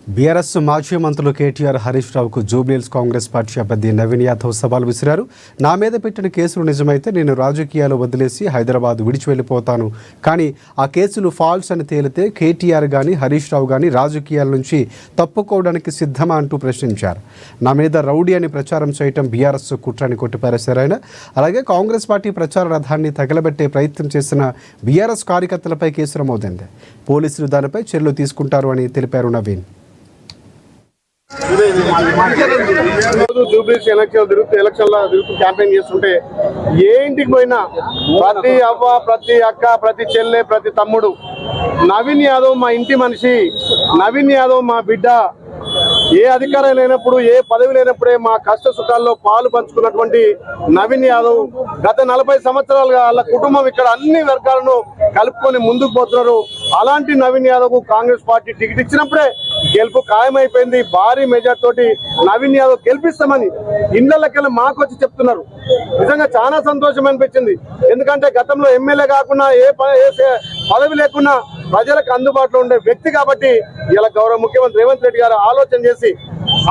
BRS మాజీ మంత్రులు కేటీఆర్ హరీష్ రావుకు జూబ్లీహిల్స్ కాంగ్రెస్ పార్టీ అభ్యర్థి నవీన్ యాదవ్ సవాల్ విసిరారు. నా మీద పెట్టిన కేసులు నిజమైతే నేను రాజకీయాలు వదిలేసి హైదరాబాద్ విడిచి వెళ్ళిపోతాను, కానీ ఆ కేసులు ఫాల్స్ అని తేలితే కేటీఆర్ కానీ హరీష్ రావు కానీ రాజకీయాల నుంచి తప్పుకోవడానికి సిద్ధమా అంటూ ప్రశ్నించారు. నా మీద రౌడీ అని ప్రచారం చేయటం బీఆర్ఎస్ కుట్రని కొట్టిపారేశారు ఆయన. అలాగే కాంగ్రెస్ పార్టీ ప్రచార రథాన్ని తగలబెట్టే ప్రయత్నం చేసిన బీఆర్ఎస్ కార్యకర్తలపై కేసు నమోదైంది. పోలీసులు దానిపై చర్యలు తీసుకుంటారు అని తెలిపారు నవీన్. జూబ్లీహిల్స్ ఎలక్షన్ల తిరుగుతూ క్యాంపెయిన్ చేస్తుంటే ఏ ఇంటికి పోయినా ప్రతి అవ్వ, ప్రతి అక్క, ప్రతి చెల్లె, ప్రతి తమ్ముడు నవీన్ యాదవ్ మా ఇంటి మనిషి, నవీన్ యాదవ్ మా బిడ్డ, ఏ అధికారం లేనప్పుడు ఏ పదవి లేనప్పుడే మా కష్ట సుఖాల్లో పాలు పంచుకున్నటువంటి నవీన్ యాదవ్ గత 40 సంవత్సరాలుగా వాళ్ళ కుటుంబం ఇక్కడ అన్ని వర్గాలను కలుపుకొని ముందుకు పోతున్నారు. అలాంటి నవీన్ యాదవ్ కు కాంగ్రెస్ పార్టీ టికెట్ ఇచ్చినప్పుడే గెలుపు ఖాయమైపోయింది. భారీ మెజార్టీ తోటి నవీన్ యాదవ్ గెలిపిస్తామని ఇళ్లకెళ్ళి మాకు వచ్చి చెప్తున్నారు. నిజంగా చాలా సంతోషం అనిపించింది. ఎందుకంటే గతంలో ఎమ్మెల్యే కాకుండా ఏ పదవి లేకున్నా ప్రజలకు అందుబాటులో ఉండే వ్యక్తి కాబట్టి ఇలా గౌరవ ముఖ్యమంత్రి రేవంత్ రెడ్డి గారు ఆలోచన చేసి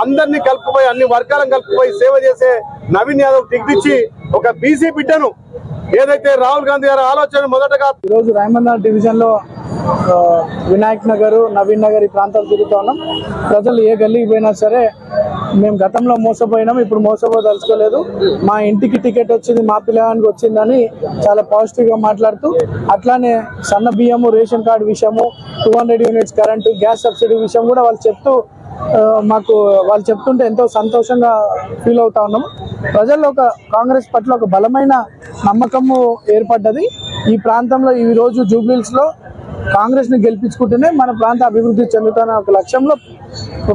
అందరినీ కలుపుకుపోయి అన్ని వర్గాలను కలుపుకుపోయి సేవ చేసే నవీన్ యాదవ్ టికెట్ ఇచ్చి ఒక బీసీ బిడ్డను ఏదైతే రాహుల్ గాంధీ గారి ఆలోచన మొదటగా ఈరోజు రాయమండ్రి డివిజన్ లో వినాయక్ నగర్, నవీన్ నగర్ ఈ ప్రాంతాలు తిరుగుతా ఉన్నాం. ప్రజలు ఏ గల్లీకి పోయినా సరే మేము గతంలో మోసపోయినాం, ఇప్పుడు మోసపోదలుచుకోలేదు, మా ఇంటికి టికెట్ వచ్చింది, మా పిల్లగానికి వచ్చిందని చాలా పాజిటివ్ గా మాట్లాడుతూ, అట్లానే సన్న బియ్యము, రేషన్ కార్డు విషయము, 200 యూనిట్స్ కరెంటు, గ్యాస్ సబ్సిడీ విషయం కూడా వాళ్ళు చెప్తుంటే ఎంతో సంతోషంగా ఫీల్ అవుతా ఉన్నాము. ప్రజల్లో ఒక కాంగ్రెస్ పట్ల ఒక బలమైన నమ్మకము ఏర్పడ్డది. ఈ ప్రాంతంలో ఈ రోజు జూబ్లీహిల్స్ లో కాంగ్రెస్ ని గెలిపించుకుంటేనే మన ప్రాంత అభివృద్ధి చెందుతున్న ఒక లక్ష్యంలో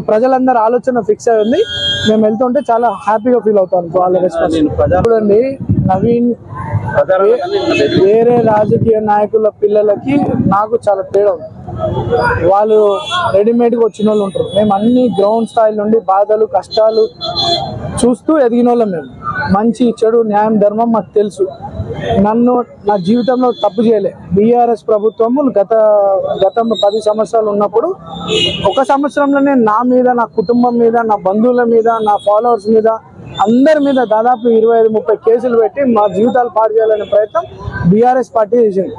ప్రజలందరూ ఆలోచన ఫిక్స్ అయి ఉంది. మేము వెళ్తుంటే చాలా హ్యాపీగా ఫీల్ అవుతాను. చూడండి, నవీన్ వేరే రాజకీయ నాయకుల పిల్లలకి నాకు చాలా తేడా ఉంది. వాళ్ళు రెడీమేడ్గా వచ్చిన వాళ్ళు ఉంటారు. మేము అన్ని గ్రౌండ్ స్థాయి నుండి బాధలు, కష్టాలు చూస్తూ ఎదిగిన వాళ్ళం. మేము మంచి, చెడు, న్యాయం, ధర్మం మాకు తెలుసు. నా జీవితంలో తప్పు చేయలే. బీఆర్ఎస్ ప్రభుత్వము గతంలో 10 సంవత్సరాలు ఉన్నప్పుడు 1 సంవత్సరంలోనే నా మీద, నా కుటుంబం మీద, నా బంధువుల మీద, నా ఫాలోవర్స్ మీద, అందరి మీద దాదాపు 25-30 కేసులు పెట్టి మా జీవితాలు పాడు చేయాలనే ప్రయత్నం బీఆర్ఎస్ పార్టీ చేసింది.